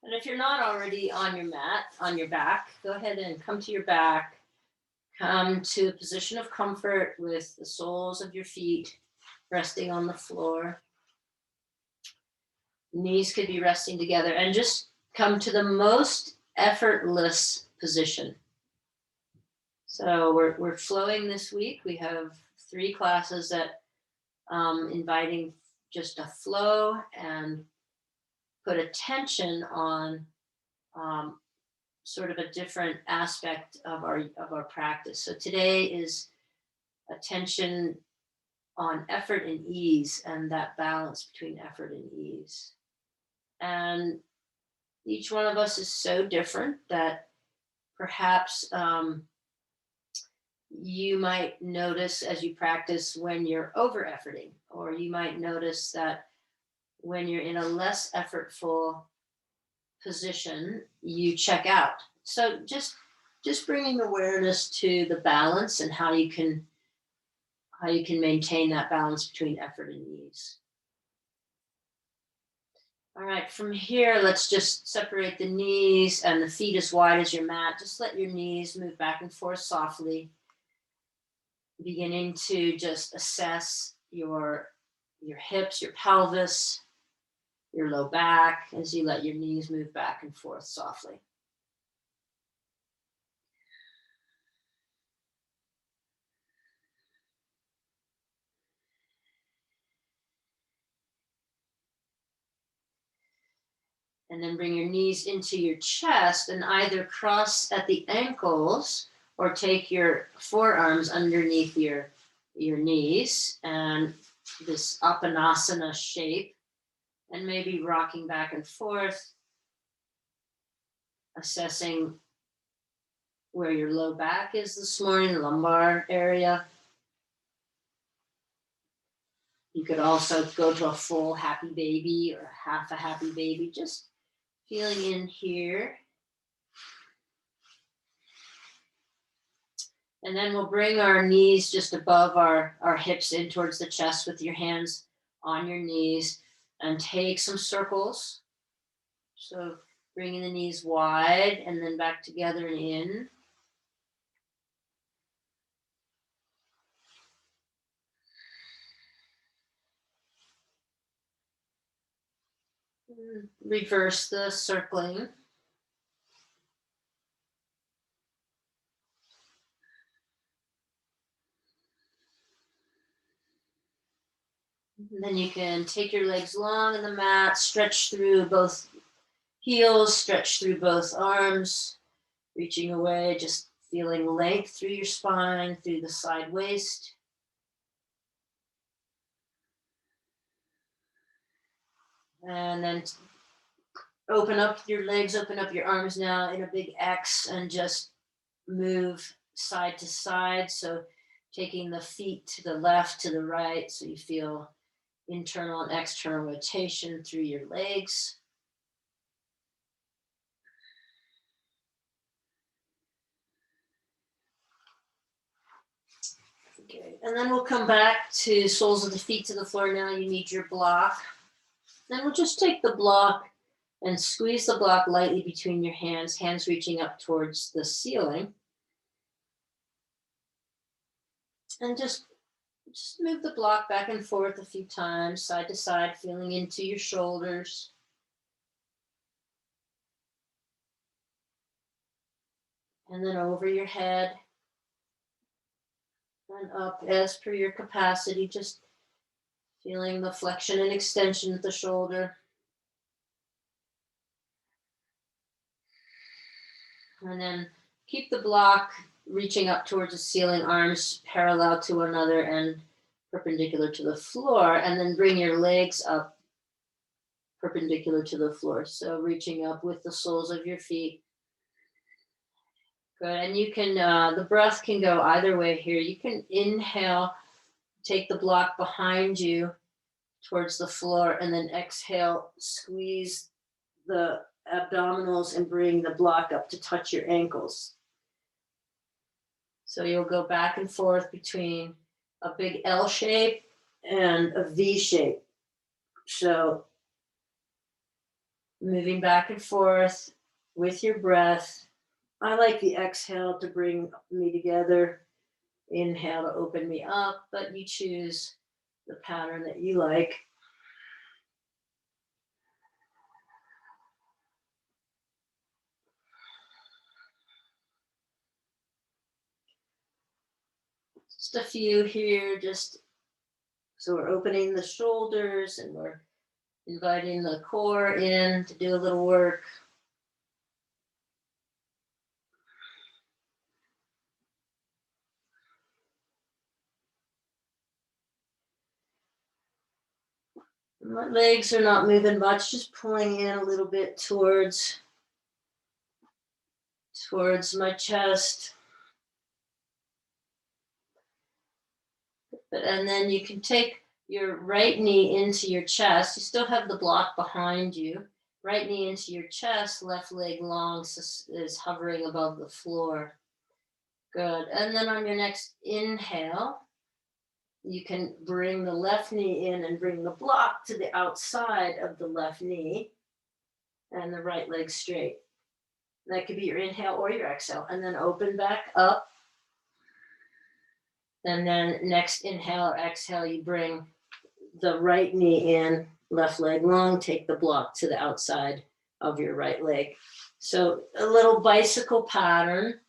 And if you're not already on your mat, on your back, go ahead and come to your back. Come to a position of comfort with the soles of your feet resting on the floor. Knees could be resting together and just come to the most effortless position. So we're flowing this week. We have 3 classes that inviting just a flow and put attention on um, sort of a different aspect of our practice. So today is attention on effort and ease and that balance between effort and ease. And each one of us is so different that perhaps you might notice as you practice when you're over efforting, or you might notice that when you're in a less effortful position, you check out. So just bringing awareness to the balance and how you can maintain that balance between effort and ease. All right, from here, let's just separate the knees and the feet as wide as your mat. Just let your knees move back and forth softly, beginning to just assess your hips, your pelvis, your low back as you let your knees move back and forth softly. And then bring your knees into your chest and either cross at the ankles or take your forearms underneath your knees and this Apanasana shape, and maybe rocking back and forth, assessing where your low back is this morning, lumbar area. You could also go to a full happy baby or half a happy baby, just feeling in here. And then we'll bring our knees just above our hips in towards the chest with your hands on your knees and take some circles. So bringing the knees wide and then back together and in. Reverse the circling. And then you can take your legs long in the mat, stretch through both heels, stretch through both arms, reaching away, just feeling length through your spine, through the side waist. And then open up your legs, open up your arms now in a big X and just move side to side. So taking the feet to the left, to the right, so you feel internal and external rotation through your legs. Okay, and then we'll come back to soles of the feet to the floor. Now you need your block. Then we'll just take the block and squeeze the block lightly between your hands reaching up towards the ceiling. And just move the block back and forth a few times, side to side, feeling into your shoulders. And then over your head and up as per your capacity, just feeling the flexion and extension of the shoulder. And then keep the block reaching up towards the ceiling, arms parallel to one another and perpendicular to the floor. And then bring your legs up perpendicular to the floor. So reaching up with the soles of your feet. Good. And you can, the breath can go either way here. You can inhale, take the block behind you towards the floor, and then exhale, squeeze the abdominals and bring the block up to touch your ankles. So you'll go back and forth between a big L shape and a V shape. So moving back and forth with your breath. I like the exhale to bring me together. Inhale to open me up, but you choose the pattern that you like. Just a few here, just so we're opening the shoulders and we're inviting the core in to do a little work. My legs are not moving much, just pulling in a little bit towards my chest. And then you can take your right knee into your chest. You still have the block behind you. Right knee into your chest, left leg long is hovering above the floor. Good. And then on your next inhale, you can bring the left knee in and bring the block to the outside of the left knee and the right leg straight. That could be your inhale or your exhale. And then open back up. And then next inhale or exhale, you bring the right knee in, left leg long, take the block to the outside of your right leg. So a little bicycle pattern.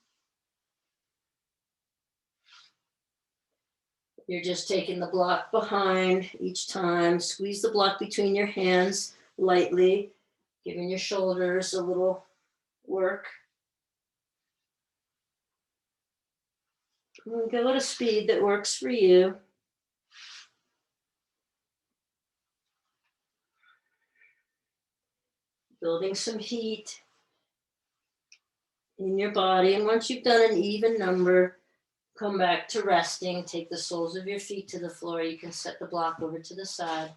You're just taking the block behind each time. Squeeze the block between your hands lightly, giving your shoulders a little work. And go at a speed that works for you. Building some heat in your body. And once you've done an even number, come back to resting. Take the soles of your feet to the floor. You can set the block over to the side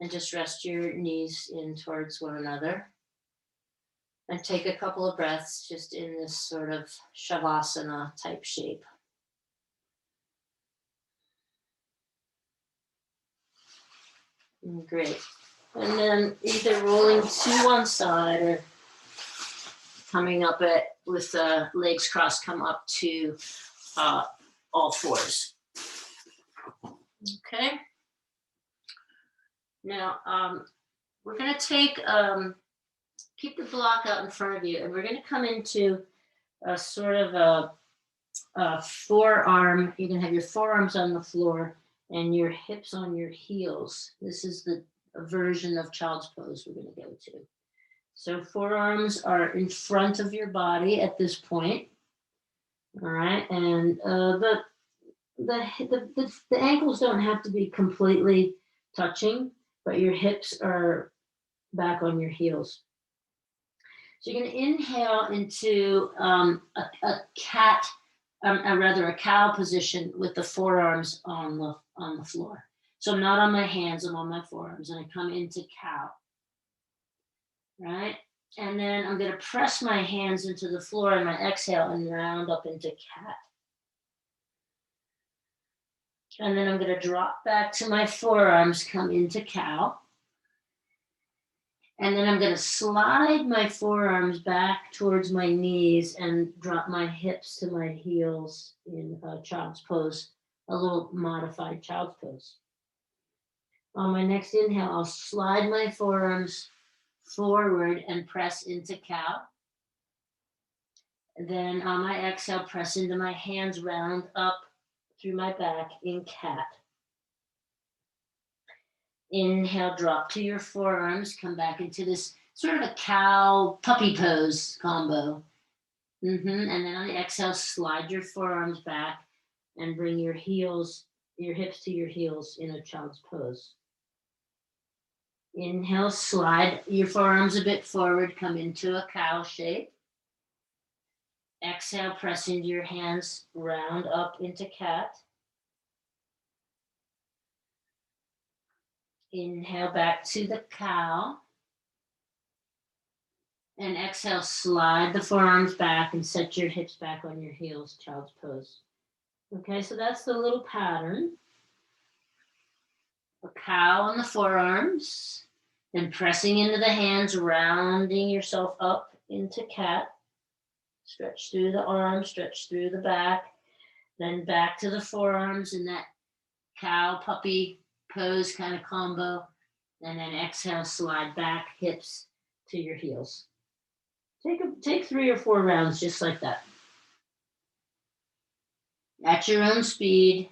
and just rest your knees in towards one another. And take a couple of breaths just in this sort of Shavasana type shape. Great. And then either rolling to one side or coming up with the legs crossed, come up to all fours. Okay. Now, we're going to keep the block out in front of you, and we're going to come into a sort of a forearm. You're going to have your forearms on the floor and your hips on your heels. This is the version of child's pose we're going to go to. So forearms are in front of your body at this point. All right, and the ankles don't have to be completely touching, but your hips are back on your heels. So you're going to inhale into a cow position with the forearms on the floor. So I'm not on my hands, I'm on my forearms, and I come into cow. Right? And then I'm going to press my hands into the floor and my exhale and round up into cat. And then I'm going to drop back to my forearms, come into cow. And then I'm going to slide my forearms back towards my knees and drop my hips to my heels in child's pose, a little modified child's pose. On my next inhale, I'll slide my forearms forward and press into cow. And then on my exhale, press into my hands, round up through my back in cat. Inhale, drop to your forearms, come back into this sort of a cow puppy pose combo. And then on the exhale, slide your forearms back and bring your hips to your heels in a child's pose. Inhale, slide your forearms a bit forward, come into a cow shape. Exhale, press into your hands, round up into cat. Inhale, back to the cow. And exhale, slide the forearms back and set your hips back on your heels, child's pose. Okay, so that's the little pattern. A cow on the forearms, Then pressing into the hands, rounding yourself up into cat. Stretch through the arms, stretch through the back. Then back to the forearms in that cow puppy pose kind of combo. And then exhale, slide back, hips to your heels. Take 3 or 4 rounds just like that. At your own speed.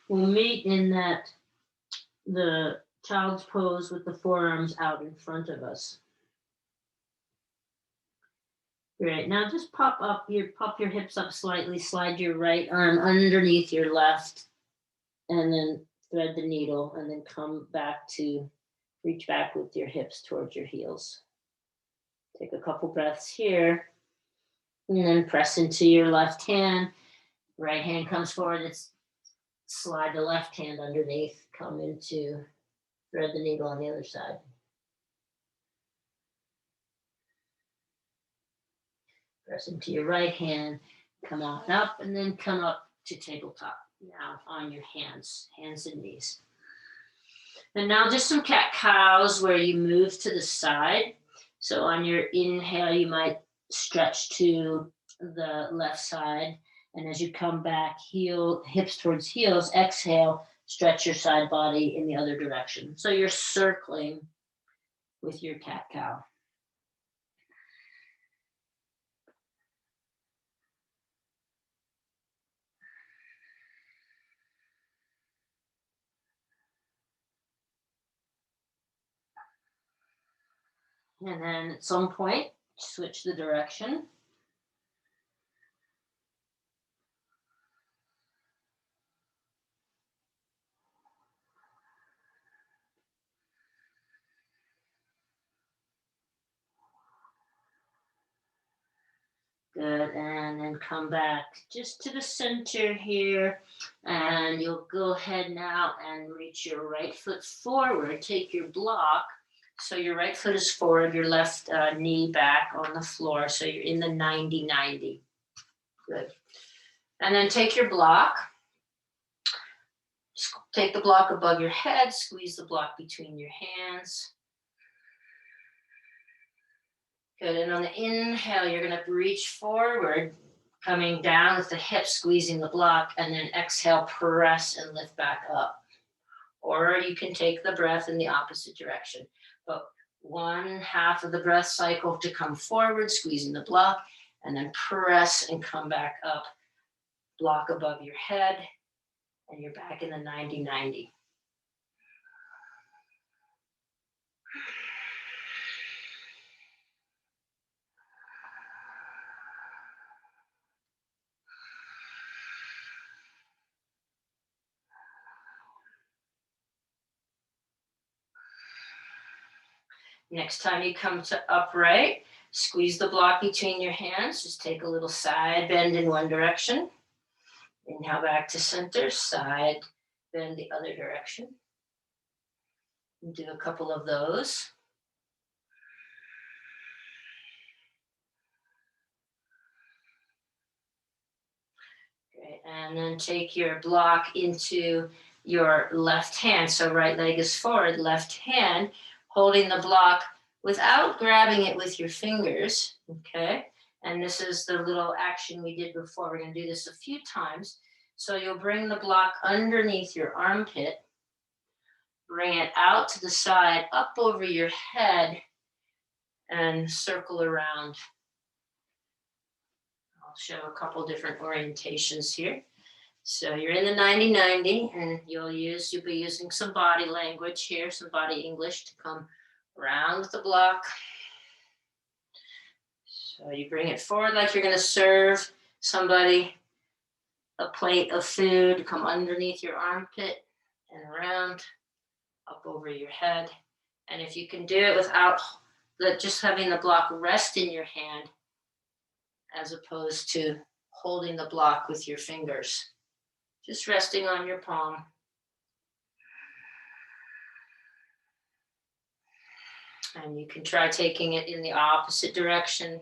We'll meet in the child's pose with the forearms out in front of us. Great. Now just pop your hips up slightly, slide your right arm underneath your left, and then thread the needle, and then come back to reach back with your hips towards your heels. Take a couple breaths here, and then press into your left hand. Right hand comes forward. It's slide the left hand underneath, come into thread the needle on the other side. Press into your right hand, come on up, and then come up to tabletop. Now on your hands and knees. And now just some cat cows where you move to the side. So on your inhale, you might stretch to the left side. And as you come back, hips towards heels, exhale, stretch your side body in the other direction. So you're circling with your cat cow. And then at some point, switch the direction. Good, and then come back just to the center here, and you'll go ahead now and reach your right foot forward. Take your block, so your right foot is forward, your left knee back on the floor, so you're in the 90-90. Good. And then take your block, take the block above your head, squeeze the block between your hands. Good, and on the inhale, you're gonna reach forward, coming down with the hips, squeezing the block, and then exhale, press and lift back up. Or you can take the breath in the opposite direction. But 1/2 of the breath cycle to come forward, squeezing the block, and then press and come back up, block above your head, and you're back in the 90-90. Next time you come to upright, squeeze the block between your hands. Just take a little side bend in one direction. Inhale back to center, side bend the other direction. And do a couple of those. Great, and then take your block into your left hand. So right leg is forward, left hand, holding the block without grabbing it with your fingers, okay? And this is the little action we did before. We're gonna do this a few times. So you'll bring the block underneath your armpit, bring it out to the side, up over your head, and circle around. I'll show a couple different orientations here. So you're in the 90-90, and you'll be using some body language here, some body English to come around the block. So you bring it forward like you're going to serve somebody, a plate of food, come underneath your armpit and around, up over your head. And if you can do it without just having the block rest in your hand, as opposed to holding the block with your fingers, just resting on your palm. And you can try taking it in the opposite direction.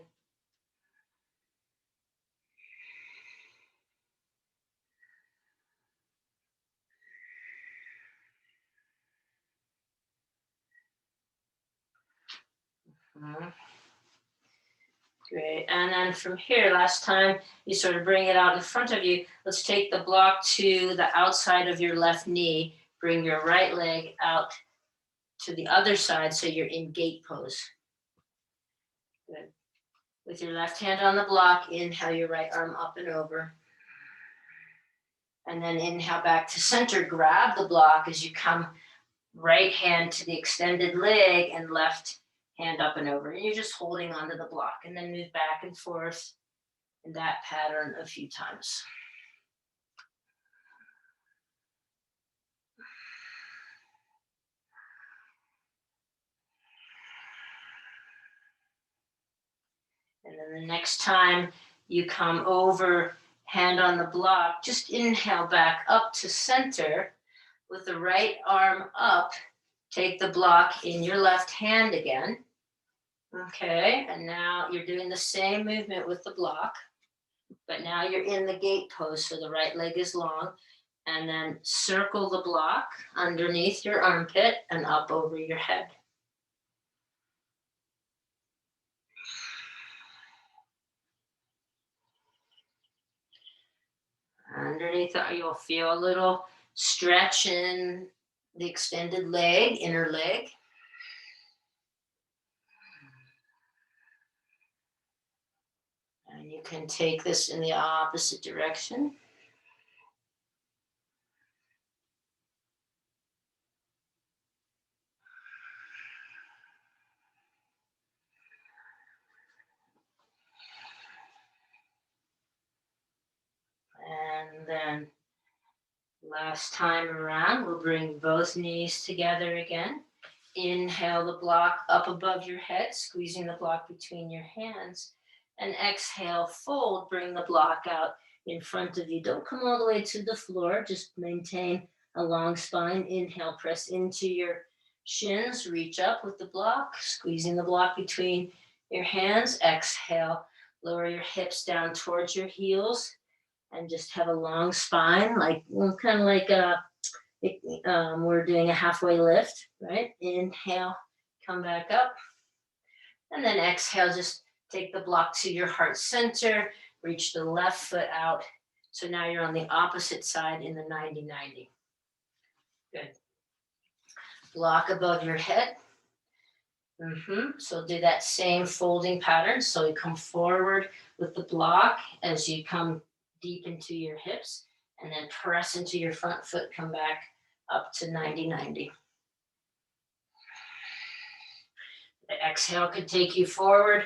Great. And then from here, last time you sort of bring it out in front of you. Let's take the block to the outside of your left knee. Bring your right leg out to the other side so you're in gate pose. Good. With your left hand on the block, inhale your right arm up and over. And then inhale back to center. Grab the block as you come right hand to the extended leg and left hand up and over. And you're just holding onto the block, and then move back and forth in that pattern a few times. And then the next time you come over, hand on the block, just inhale back up to center with the right arm up. Take the block in your left hand again. Okay, and now you're doing the same movement with the block, but now you're in the gate pose, so the right leg is long, and then circle the block underneath your armpit and up over your head. Underneath that, you'll feel a little stretch in the extended leg, inner leg. And you can take this in the opposite direction. And then last time around, we'll bring both knees together again. Inhale the block up above your head, squeezing the block between your hands. And exhale, fold, bring the block out in front of you. Don't come all the way to the floor, just maintain a long spine. Inhale, press into your shins, reach up with the block, squeezing the block between your hands. Exhale, lower your hips down towards your heels and just have a long spine, like kind of like we're doing a halfway lift, right? Inhale, come back up. And then exhale, just take the block to your heart center, reach the left foot out. So now you're on the opposite side in the 90-90. Good. Block above your head. So do that same folding pattern. So you come forward with the block as you come deep into your hips, and then press into your front foot, come back up to 90-90. The exhale could take you forward.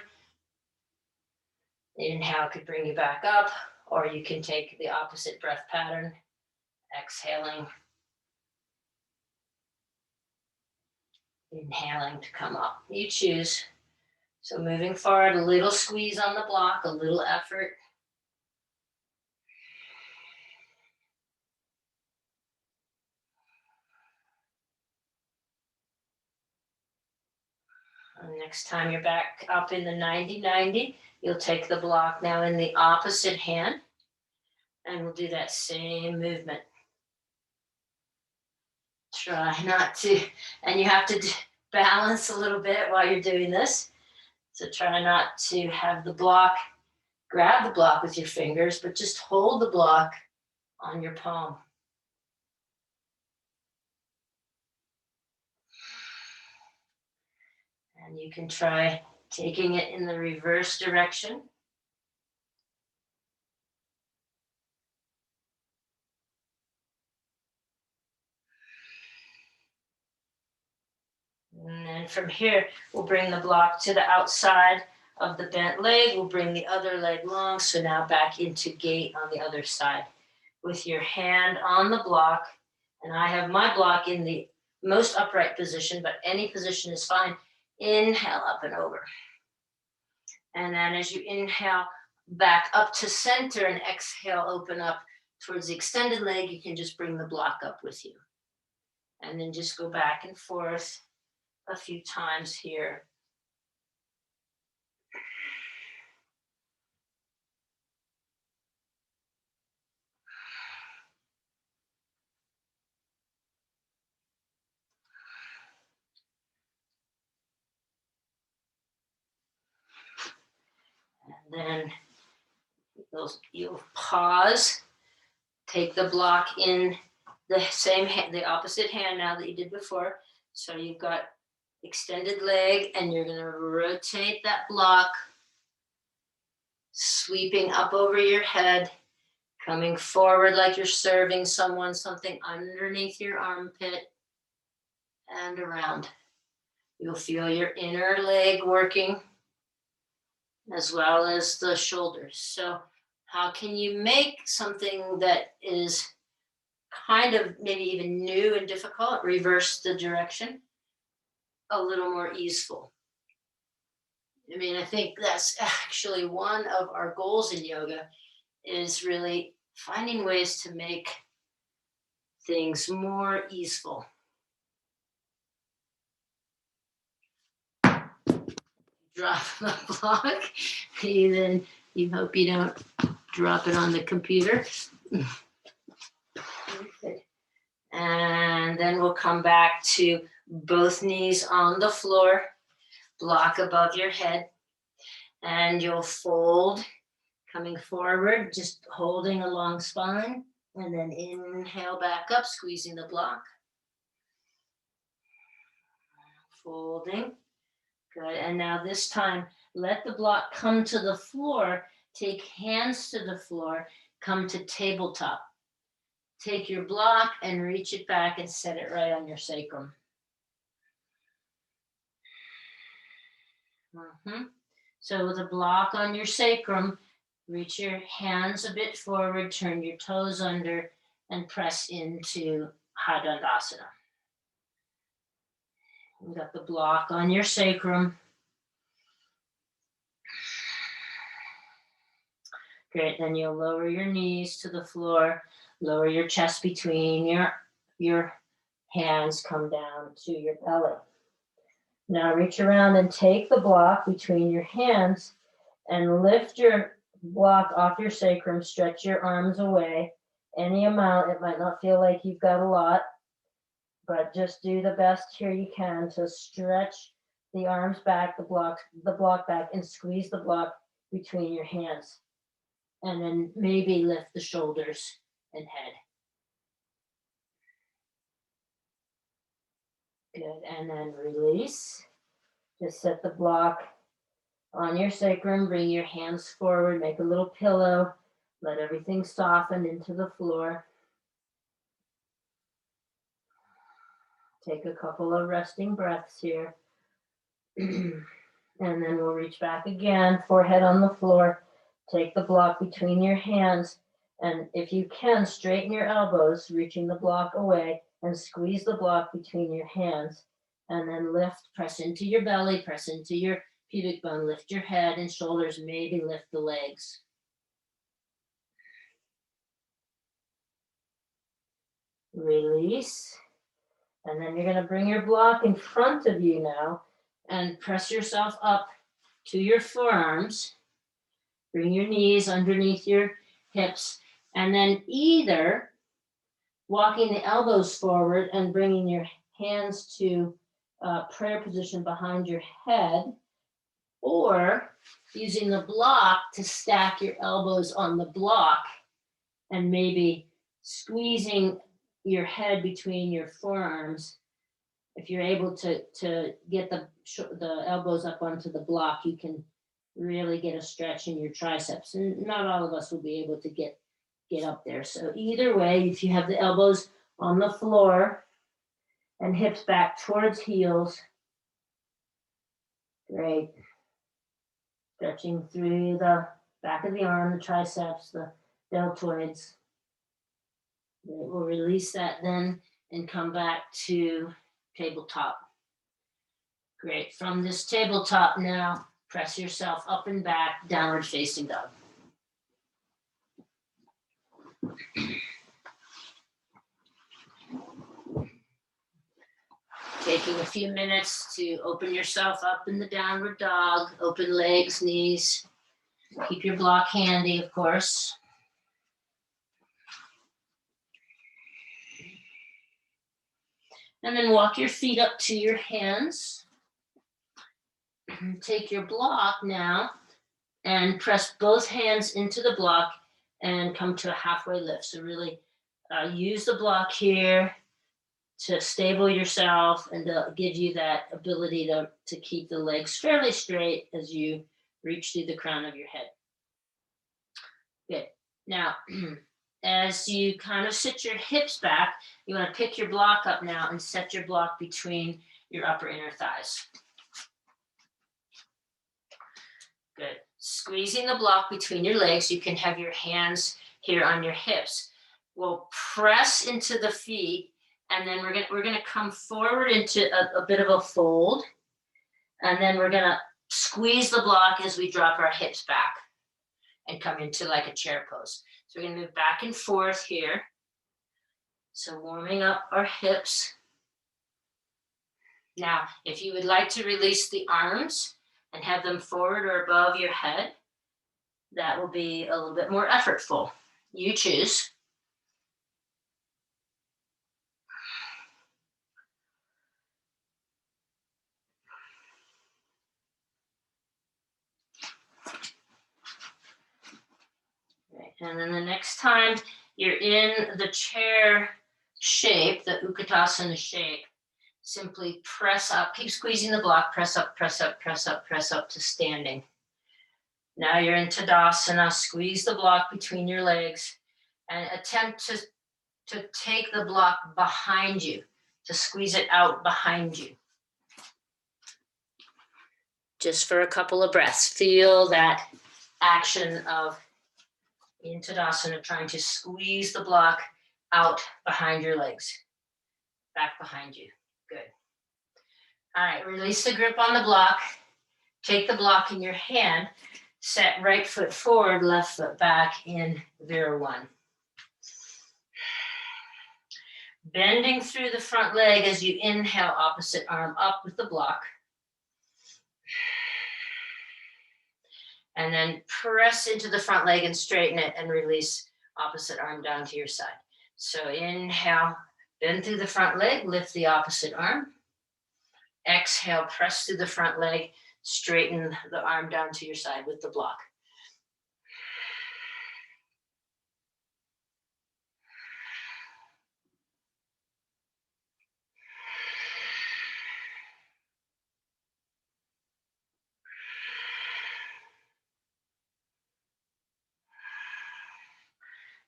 The inhale could bring you back up, or you can take the opposite breath pattern, exhaling, inhaling to come up. You choose. So moving forward, a little squeeze on the block, a little effort. And next time you're back up in the 90-90, you'll take the block now in the opposite hand, and we'll do that same movement. Try not to, and you have to balance a little bit while you're doing this. So try not to have the block, grab the block with your fingers, but just hold the block on your palm. And you can try taking it in the reverse direction. And then from here, we'll bring the block to the outside of the bent leg. We'll bring the other leg long. So now back into gate on the other side. with your hand on the block. And I have my block in the most upright position, but any position is fine. Inhale up and over. And then as you inhale back up to center and exhale, open up towards the extended leg, you can just bring the block up with you. And then just go back and forth a few times here. And then you'll pause, take the block in the same hand, the opposite hand now that you did before. So you've got extended leg and you're going to rotate that block, sweeping up over your head, coming forward like you're serving someone something underneath your armpit and around. You'll feel your inner leg working as well as the shoulders. So how can you make something that is kind of maybe even new and difficult, reverse the direction, a little more easeful? I mean, I think that's actually one of our goals in yoga, is really finding ways to make things more easeful. Drop the block, then you hope you don't drop it on the computer. And then we'll come back to both knees on the floor, block above your head, and you'll fold, coming forward, just holding a long spine, and then inhale back up, squeezing the block. Folding. Good. And now this time, let the block come to the floor. Take hands to the floor. Come to tabletop. Take your block and reach it back and set it right on your sacrum. So with a block on your sacrum, reach your hands a bit forward, turn your toes under, and press into Ardha Dandasana. You got the block on your sacrum. Great, then you'll lower your knees to the floor, lower your chest between your hands, come down to your belly. Now reach around and take the block between your hands and lift your block off your sacrum, stretch your arms away, any amount. It might not feel like you've got a lot, but just do the best here you can to stretch the arms back, the block back, and squeeze the block between your hands. And then maybe lift the shoulders and head. Good, and then release. Just set the block on your sacrum, bring your hands forward, make a little pillow, let everything soften into the floor. Take a couple of resting breaths here. And then we'll reach back again, forehead on the floor. Take the block between your hands, and if you can, straighten your elbows, reaching the block away, and squeeze the block between your hands. And then lift, press into your belly, press into your pubic bone, lift your head and shoulders, maybe lift the legs. Release. And then you're going to bring your block in front of you now and press yourself up to your forearms. Bring your knees underneath your hips, and then either walking the elbows forward and bringing your hands to prayer position behind your head, or using the block to stack your elbows on the block and maybe squeezing your head between your forearms. If you're able to get the elbows up onto the block, you can really get a stretch in your triceps. And not all of us will be able to get up there. So either way, if you have the elbows on the floor and hips back towards heels, great. Stretching through the back of the arm, the triceps, the deltoids. We'll release that then and come back to tabletop. Great. From this tabletop now, press yourself up and back, downward facing dog. Taking a few minutes to open yourself up in the downward dog, open legs, knees. Keep your block handy, of course. And then walk your feet up to your hands. Take your block now and press both hands into the block and come to a halfway lift. So really use the block here to stable yourself and to give you that ability to keep the legs fairly straight as you reach through the crown of your head. Good. Now, as you kind of sit your hips back, you want to pick your block up now and set your block between your upper inner thighs. Good. Squeezing the block between your legs, you can have your hands here on your hips. We'll press into the feet, and then we're gonna come forward into a bit of a fold, and then we're gonna squeeze the block as we drop our hips back and come into like a chair pose. So we're gonna move back and forth here. So warming up our hips. Now, if you would like to release the arms and have them forward or above your head, that will be a little bit more effortful. You choose. And then the next time you're in the chair shape, the Utkatasana shape, simply press up, keep squeezing the block, press up, press up, press up, press up to standing. Now you're in Tadasana, squeeze the block between your legs and attempt to take the block behind you, to squeeze it out behind you. Just for a couple of breaths, feel that action of in Tadasana, trying to squeeze the block out behind your legs, back behind you. Good. All right, release the grip on the block. Take the block in your hand, set right foot forward, left foot back in Vira-1. Bending through the front leg as you inhale, opposite arm up with the block. And then press into the front leg and straighten it and release opposite arm down to your side. So inhale, bend through the front leg, lift the opposite arm. Exhale, press through the front leg, straighten the arm down to your side with the block.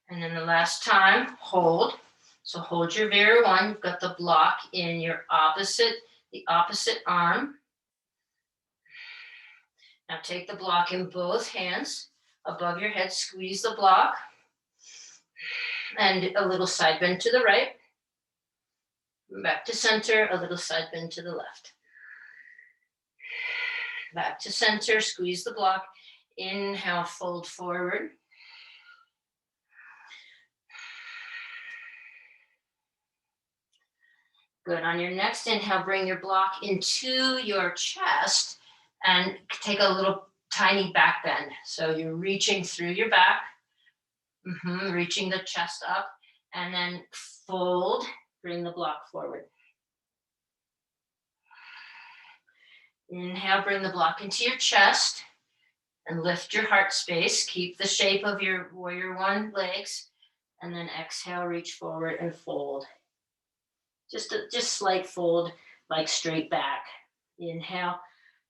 And then the last time, hold. So hold your Vira-1. You've got the block in your the opposite arm. Now take the block in both hands above your head. Squeeze the block. And a little side bend to the right. Back to center, a little side bend to the left. Back to center, squeeze the block. Inhale, fold forward. Good. On your next inhale, bring your block into your chest and take a little tiny back bend. So you're reaching through your back, reaching the chest up, and then fold, bring the block forward. Inhale, bring the block into your chest and lift your heart space. Keep the shape of your Warrior-1 legs, and then exhale, reach forward and fold. Just slight fold, like straight back. Inhale,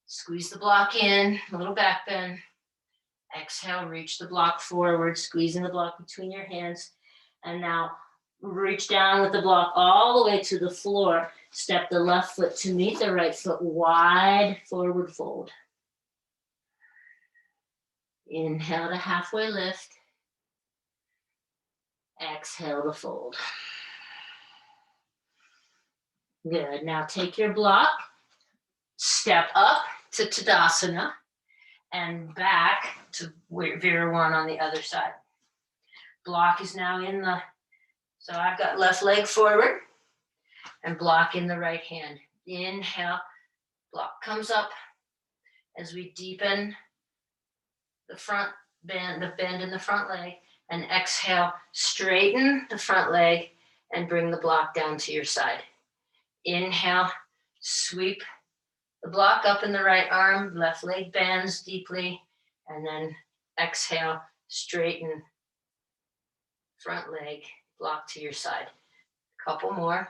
squeeze the block in, a little back bend. Exhale, reach the block forward, squeezing the block between your hands. And now reach down with the block all the way to the floor. Step the left foot to meet the right foot, wide forward fold. Inhale to halfway lift. Exhale to fold. Good. Now take your block, step up to Tadasana, and back to Virabhadrasana on the other side. Block is now in the, so I've got left leg forward and block in the right hand. Inhale, block comes up as we deepen the front bend, the bend in the front leg, and exhale, straighten the front leg and bring the block down to your side. Inhale, sweep the block up in the right arm, left leg bends deeply, and then exhale, straighten front leg, block to your side. A couple more.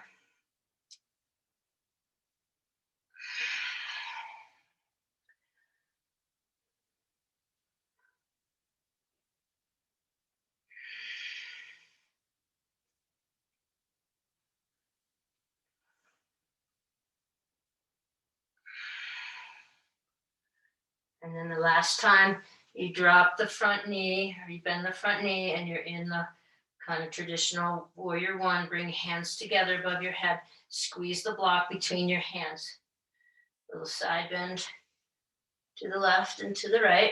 And then the last time you drop the front knee, or you bend the front knee, and you're in the kind of traditional warrior one, bring hands together above your head, squeeze the block between your hands. Little side bend to the left and to the right.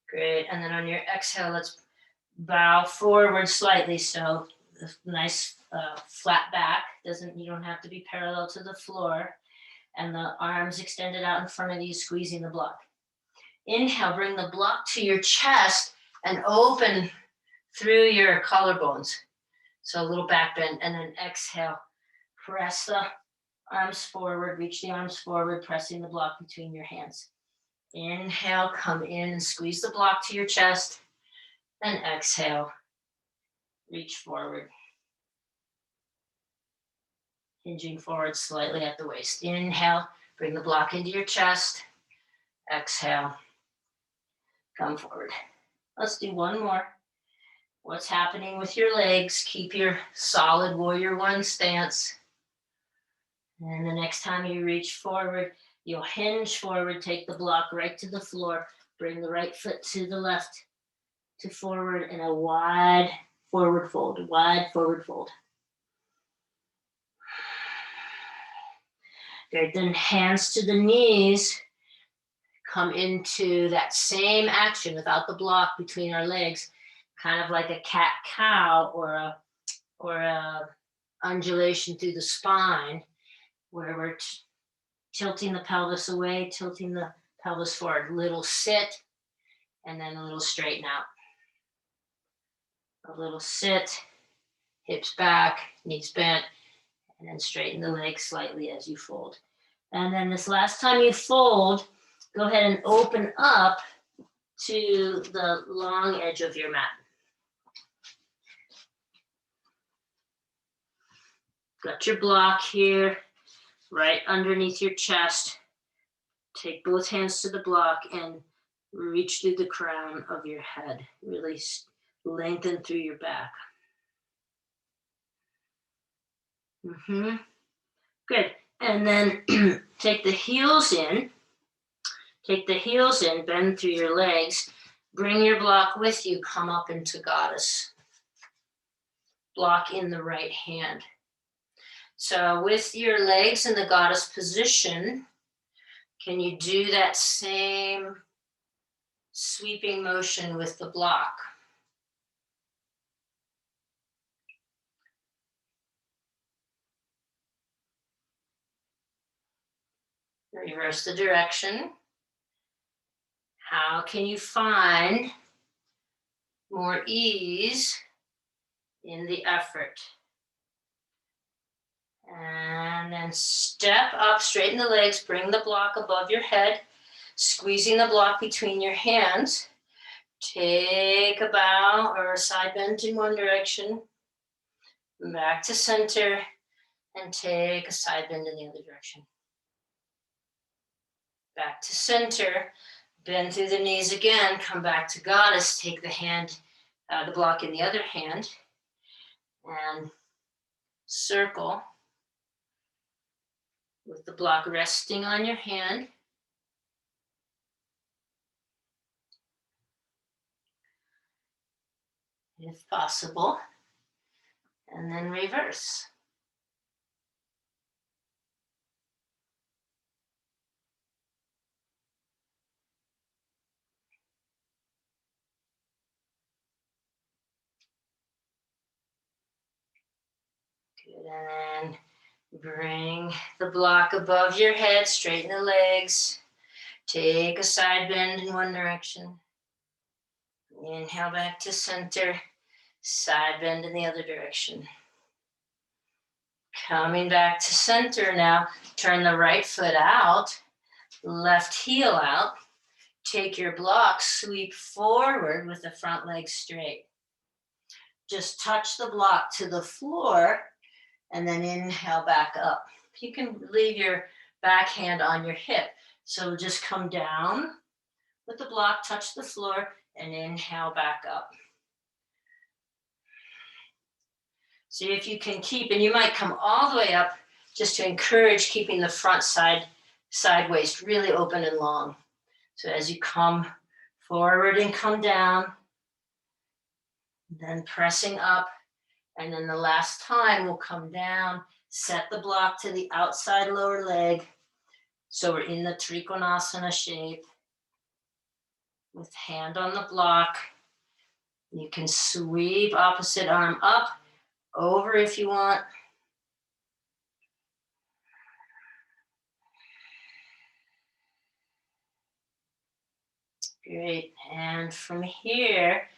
Great, and then on your exhale, let's bow forward slightly, so nice flat back. You don't have to be parallel to the floor, and the arms extended out in front of you, squeezing the block. Inhale, bring the block to your chest and open through your collarbones. So a little back bend, and then exhale, press the arms forward, reach the arms forward, pressing the block between your hands. Inhale, come in and squeeze the block to your chest, and exhale, reach forward. Hinging forward slightly at the waist. Inhale, bring the block into your chest. Exhale, come forward. Let's do one more. What's happening with your legs? Keep your solid warrior one stance. And the next time you reach forward, you'll hinge forward, take the block right to the floor, bring the right foot to the left to forward in a wide forward fold, wide forward fold. Good, then hands to the knees, come into that same action without the block between our legs, kind of like a cat-cow or a undulation through the spine, where we're tilting the pelvis away, tilting the pelvis forward. Little sit, and then a little straighten out. A little sit, hips back, knees bent, and then straighten the legs slightly as you fold. And then this last time you fold, go ahead and open up to the long edge of your mat. Got your block here, right underneath your chest. Take both hands to the block and reach through the crown of your head. Really lengthen through your back. Good. And then take the heels in. Take the heels in, bend through your legs. Bring your block with you, come up into goddess. Block in the right hand. So with your legs in the goddess position, can you do that same sweeping motion with the block? Reverse the direction. How can you find more ease in the effort? And then step up, straighten the legs, bring the block above your head, squeezing the block between your hands. Take a bow or a side bend in one direction, back to center, and take a side bend in the other direction. Back to center, bend through the knees again, come back to goddess, take the hand, the block in the other hand, and circle with the block resting on your hand. if possible, and then reverse. Good, and then bring the block above your head, straighten the legs, take a side bend in one direction. Inhale back to center, side bend in the other direction. Coming back to center now, turn the right foot out, left heel out. Take your block, sweep forward with the front leg straight. Just touch the block to the floor and then inhale back up. You can leave your back hand on your hip. So just come down with the block, touch the floor, and inhale back up. See if you can keep, and you might come all the way up just to encourage keeping the front side waist really open and long. So as you come forward and come down, then pressing up, and then the last time we'll come down, set the block to the outside lower leg. So we're in the Trikonasana shape with hand on the block. You can sweep opposite arm up, over if you want. Great, and from here,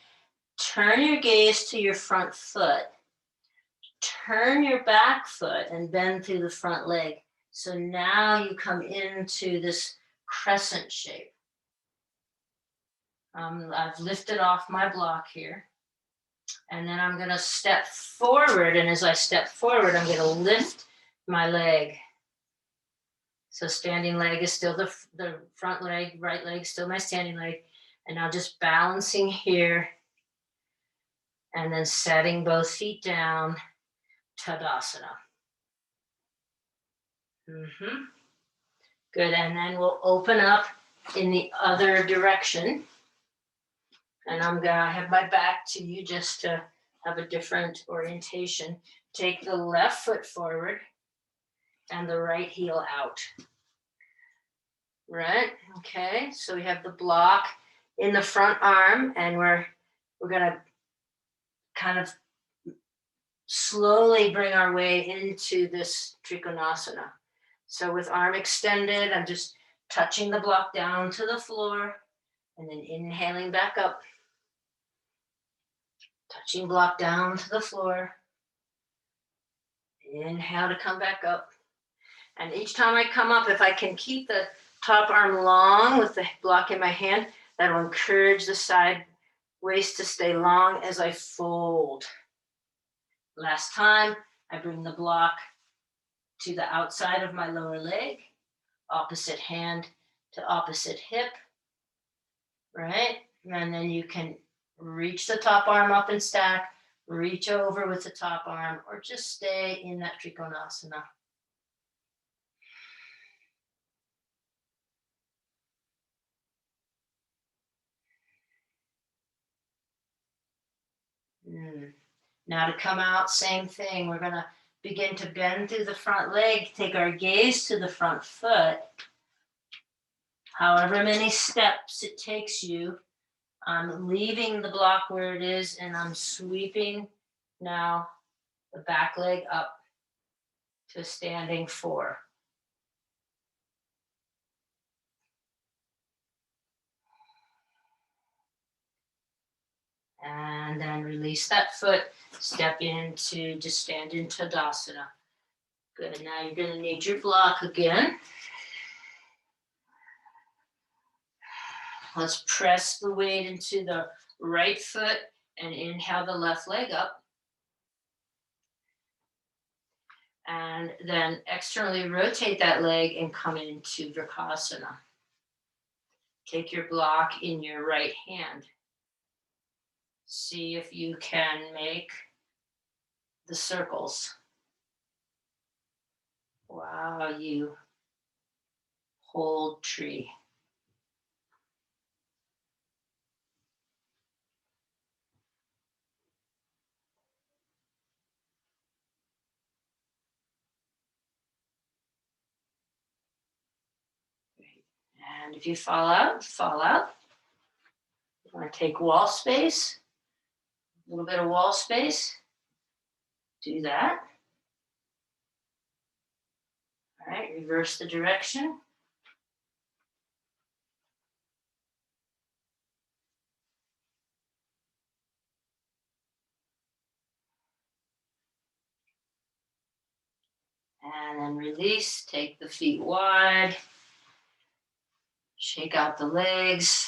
turn your gaze to your front foot. Turn your back foot and bend through the front leg. So now you come into this crescent shape. I've lifted off my block here. And then I'm going to step forward. And as I step forward, I'm going to lift my leg. So standing leg is still the front leg, right leg, still my standing leg. And now just balancing here. And then setting both feet down, Tadasana. Good, and then we'll open up in the other direction. And I'm gonna have my back to you just to have a different orientation. Take the left foot forward and the right heel out. Right, okay, so we have the block in the front arm, and we're gonna kind of slowly bring our way into this Trikonasana. So with arm extended, I'm just touching the block down to the floor and then inhaling back up. Touching block down to the floor. Inhale to come back up. And each time I come up, if I can keep the top arm long with the block in my hand, that will encourage the side waist to stay long as I fold. Last time, I bring the block to the outside of my lower leg, opposite hand to opposite hip, right? And then you can reach the top arm up and stack, reach over with the top arm, or just stay in that Trikonasana. Now to come out, same thing. We're gonna begin to bend through the front leg, take our gaze to the front foot. However many steps it takes you, I'm leaving the block where it is and I'm sweeping now the back leg up to standing 4. And then release that foot, step into, just stand in Tadasana. Good, now you're gonna need your block again. Let's press the weight into the right foot and inhale the left leg up. And then externally rotate that leg and come into Vrksasana. Take your block in your right hand. See if you can make the circles while you hold tree. And if you fall out, fall out. You want to take wall space, a little bit of wall space. Do that. All right, reverse the direction. And then release, take the feet wide. Shake out the legs.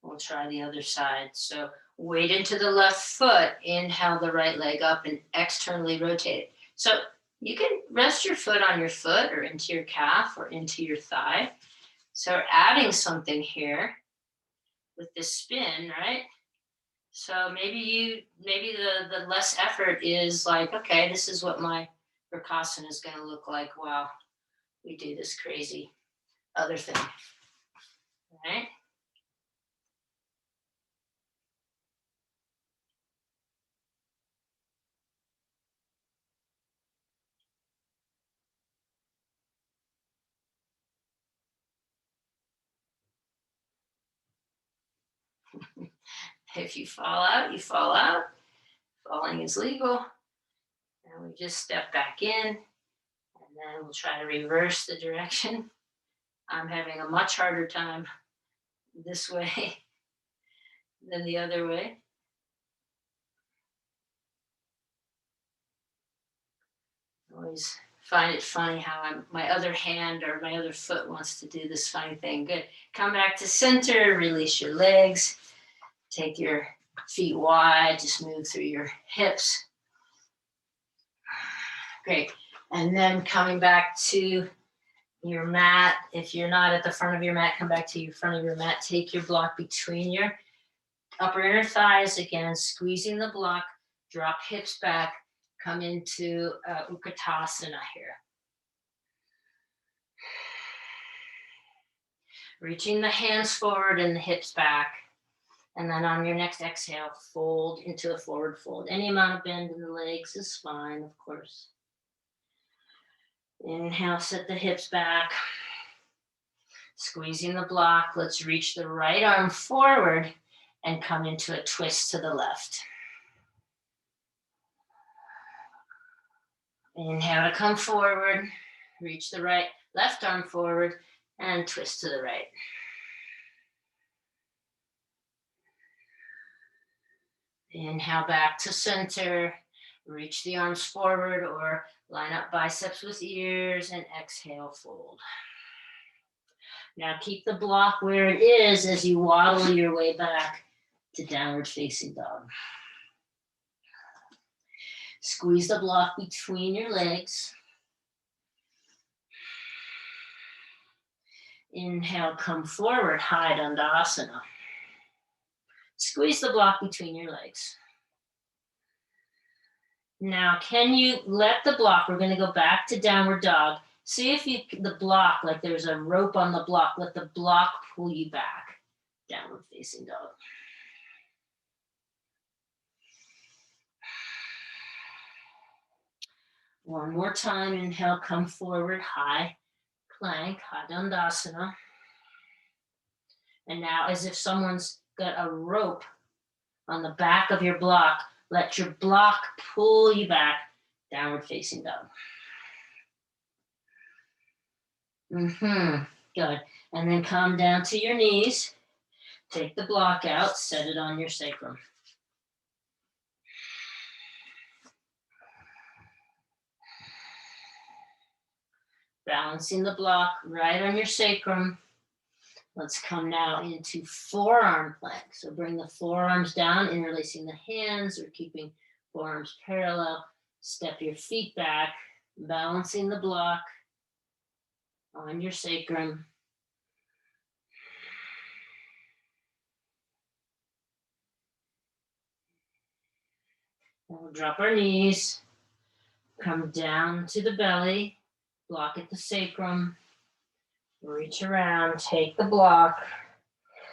We'll try the other side. So weight into the left foot, inhale the right leg up and externally rotate it. So you can rest your foot on your foot or into your calf or into your thigh. So we're adding something here with this spin, right? So maybe the less effort is like, okay, this is what my Vrksasana is going to look like while we do this crazy other thing, right? If you fall out, you fall out. Falling is legal. And we just step back in, and then we'll try to reverse the direction. I'm having a much harder time this way than the other way. I always find it funny how my other hand or my other foot wants to do this funny thing. Good. Come back to center, release your legs. Take your feet wide, just move through your hips. Great. And then coming back to your mat. If you're not at the front of your mat, come back to your front of your mat. Take your block between your upper inner thighs. Again, squeezing the block. Drop hips back. Come into Utkatasana here. Reaching the hands forward and the hips back. And then on your next exhale, fold into a forward fold. Any amount of bend in the legs is fine, of course. Inhale, set the hips back. Squeezing the block. Let's reach the right arm forward and come into a twist to the left. Inhale to come forward. Reach the left arm forward and twist to the right. Inhale back to center, reach the arms forward or line up biceps with ears and exhale, fold. Now keep the block where it is as you waddle your way back to downward facing dog. Squeeze the block between your legs. Inhale, come forward, high Dandasana. Squeeze the block between your legs. Now, can you let the block, we're going to go back to downward dog. See if the block, like there's a rope on the block, let the block pull you back. Downward facing dog. One more time, inhale, come forward, high plank, high Dandasana. And now as if someone's got a rope on the back of your block, let your block pull you back, downward facing dog. Good. And then come down to your knees. Take the block out, set it on your sacrum. Balancing the block right on your sacrum. Let's come now into forearm plank. So bring the forearms down, interlacing the hands or keeping forearms parallel. Step your feet back, balancing the block on your sacrum. And we'll drop our knees, come down to the belly, block at the sacrum. Reach around, take the block,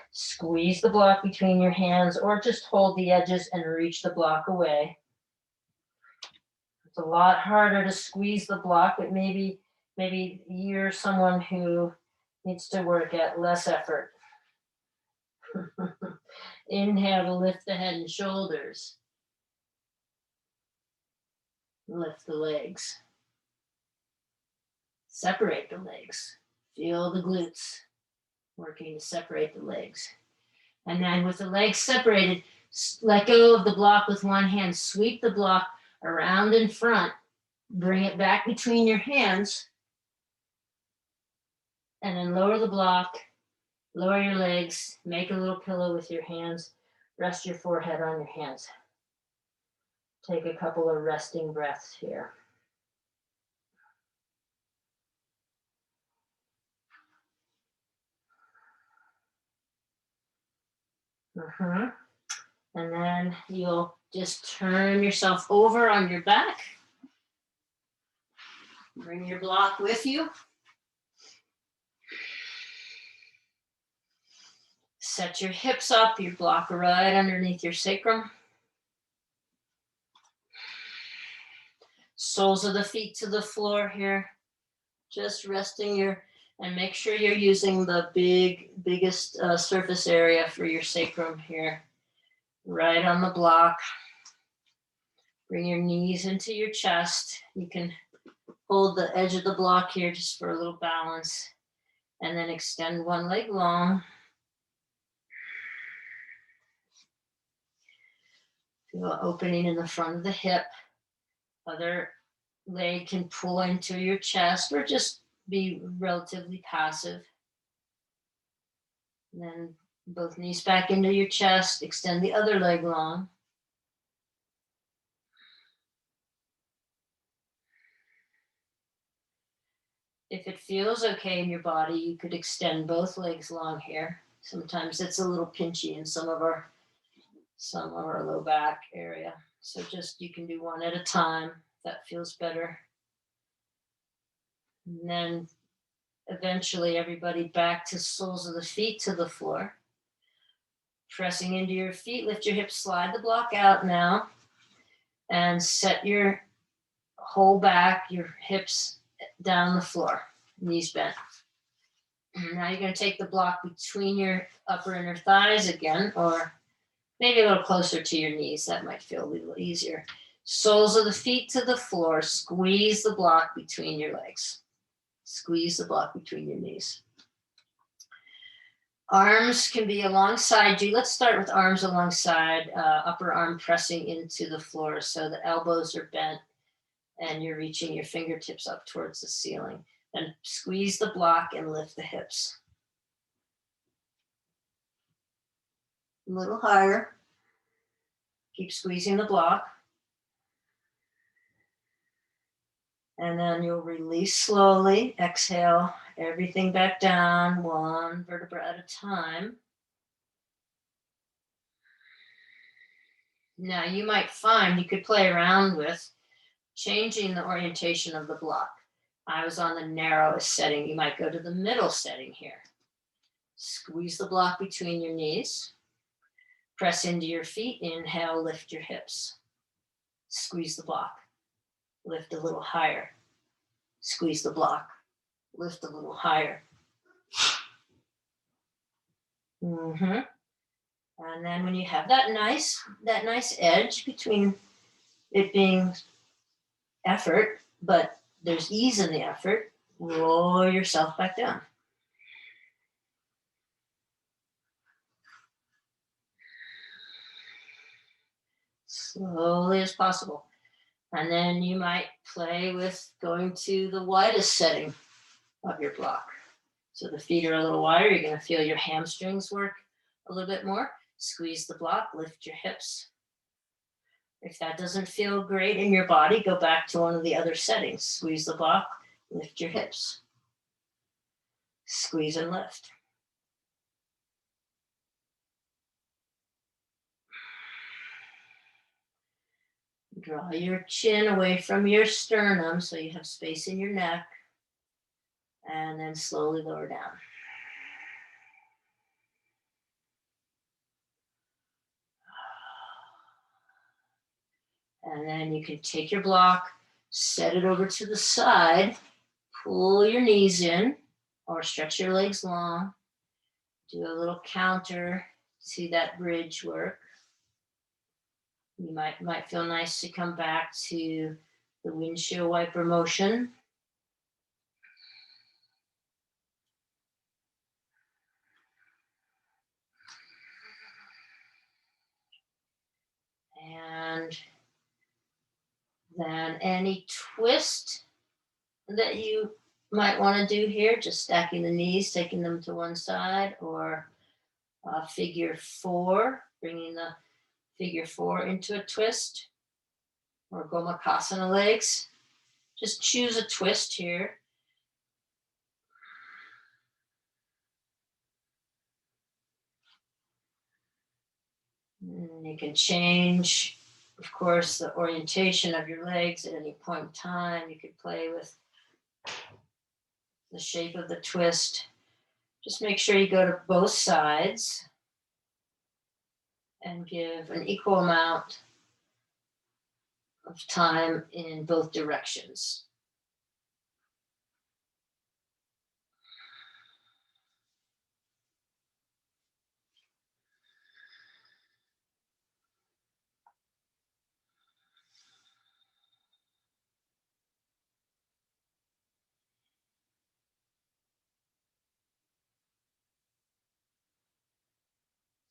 squeeze the block between your hands or just hold the edges and reach the block away. It's a lot harder to squeeze the block, but maybe you're someone who needs to work at less effort. Inhale to lift the head and shoulders. Lift the legs. Separate the legs. Feel the glutes working to separate the legs. And then with the legs separated, let go of the block with one hand. Sweep the block around in front. Bring it back between your hands. And then lower the block. Lower your legs. Make a little pillow with your hands. Rest your forehead on your hands. Take a couple of resting breaths here. And then you'll just turn yourself over on your back. Bring your block with you. Set your hips up, your block right underneath your sacrum. Soles of the feet to the floor here. Just resting and make sure you're using the biggest surface area for your sacrum here. Right on the block. Bring your knees into your chest. You can hold the edge of the block here just for a little balance. And then extend one leg long. Feel an opening in the front of the hip. Other leg can pull into your chest or just be relatively passive. And then both knees back into your chest. Extend the other leg long. If it feels okay in your body, you could extend both legs long here. Sometimes it's a little pinchy in some of our low back area. So just you can do one at a time. That feels better. And then eventually everybody back to soles of the feet to the floor. Pressing into your feet, lift your hips, slide the block out now. And set your whole back, your hips down the floor, knees bent. Now you're going to take the block between your upper inner thighs again, or maybe a little closer to your knees. That might feel a little easier. Soles of the feet to the floor. Squeeze the block between your legs. Squeeze the block between your knees. Arms can be alongside you. Let's start with arms alongside, upper arm pressing into the floor so the elbows are bent and you're reaching your fingertips up towards the ceiling. And squeeze the block and lift the hips. A little higher. Keep squeezing the block. And then you'll release slowly. Exhale everything back down, one vertebra at a time. Now you might find you could play around with changing the orientation of the block. I was on the narrowest setting. You might go to the middle setting here. Squeeze the block between your knees. Press into your feet. Inhale, lift your hips. Squeeze the block. Lift a little higher. Squeeze the block. Lift a little higher. And then when you have that nice edge between it being effort, but there's ease in the effort, roll yourself back down. Slowly as possible. And then you might play with going to the widest setting of your block. So the feet are a little wider. You're going to feel your hamstrings work a little bit more. Squeeze the block, lift your hips. If that doesn't feel great in your body, go back to one of the other settings. Squeeze the block, lift your hips. Squeeze and lift. Draw your chin away from your sternum so you have space in your neck. And then slowly lower down. And then you can take your block, set it over to the side, pull your knees in, or stretch your legs long. Do a little counter to that bridge work. You might feel nice to come back to the windshield wiper motion. And then any twist that you might want to do here, just stacking the knees, taking them to one side, or figure four, bringing the figure four into a twist, or Gomukhasana legs. Just choose a twist here. And you can change, of course, the orientation of your legs at any point in time. You could play with the shape of the twist. Just make sure you go to both sides and give an equal amount of time in both directions.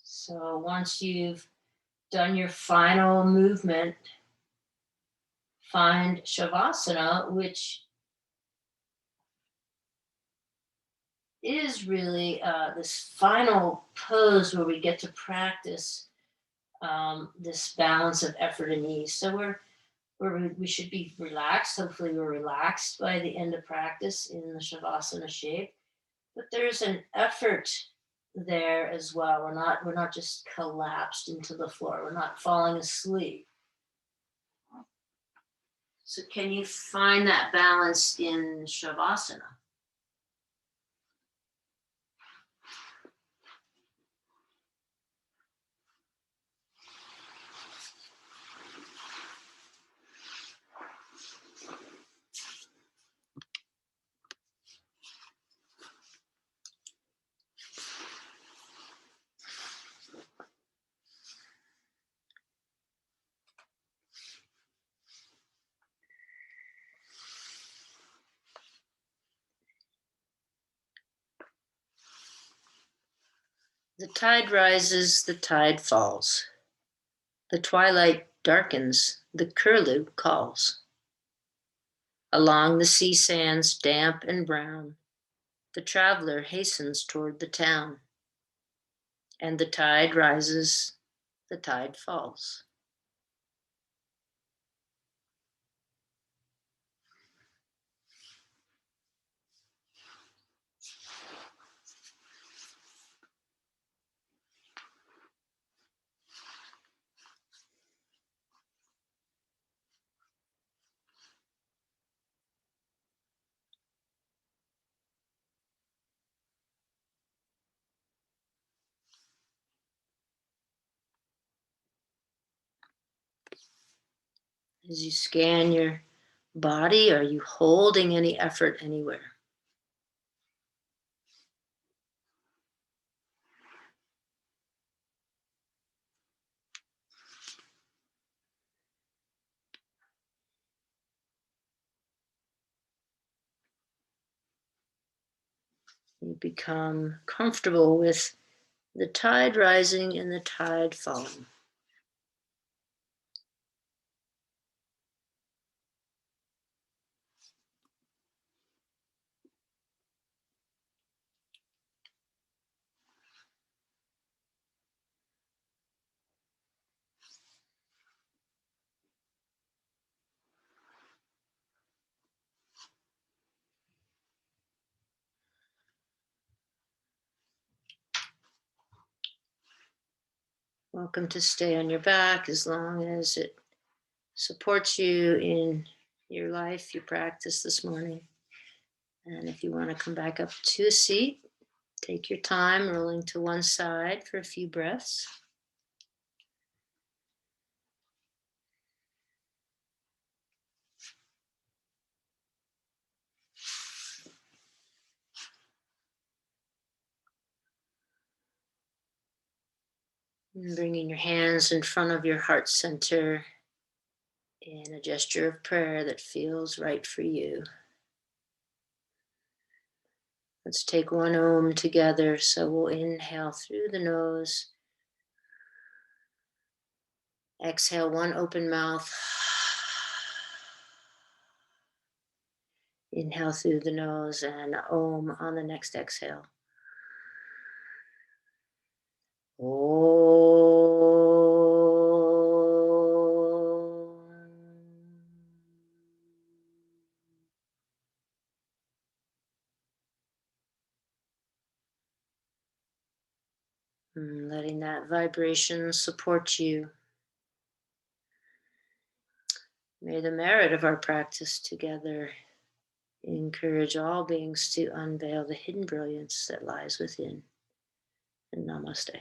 So once you've done your final movement, find Shavasana, which is really this final pose where we get to practice this balance of effort and ease. So we should be relaxed. Hopefully we're relaxed by the end of practice in the Shavasana shape. But there's an effort there as well. We're not just collapsed into the floor. We're not falling asleep. So can you find that balance in Shavasana? The tide rises, the tide falls. The twilight darkens, the curlew calls. Along the sea sands damp and brown, the traveler hastens toward the town. And the tide rises, the tide falls. As you scan your body, are you holding any effort anywhere? You become comfortable with the tide rising and the tide falling. Welcome to stay on your back as long as it supports you in your life, your practice this morning. And if you want to come back up to a seat, take your time, rolling to one side for a few breaths. And bringing your hands in front of your heart center in a gesture of prayer that feels right for you. Let's take one Om together. So we'll inhale through the nose. Exhale, one open mouth. Inhale through the nose and Om on the next exhale. Letting that vibration support you. May the merit of our practice together encourage all beings to unveil the hidden brilliance that lies within. And namaste.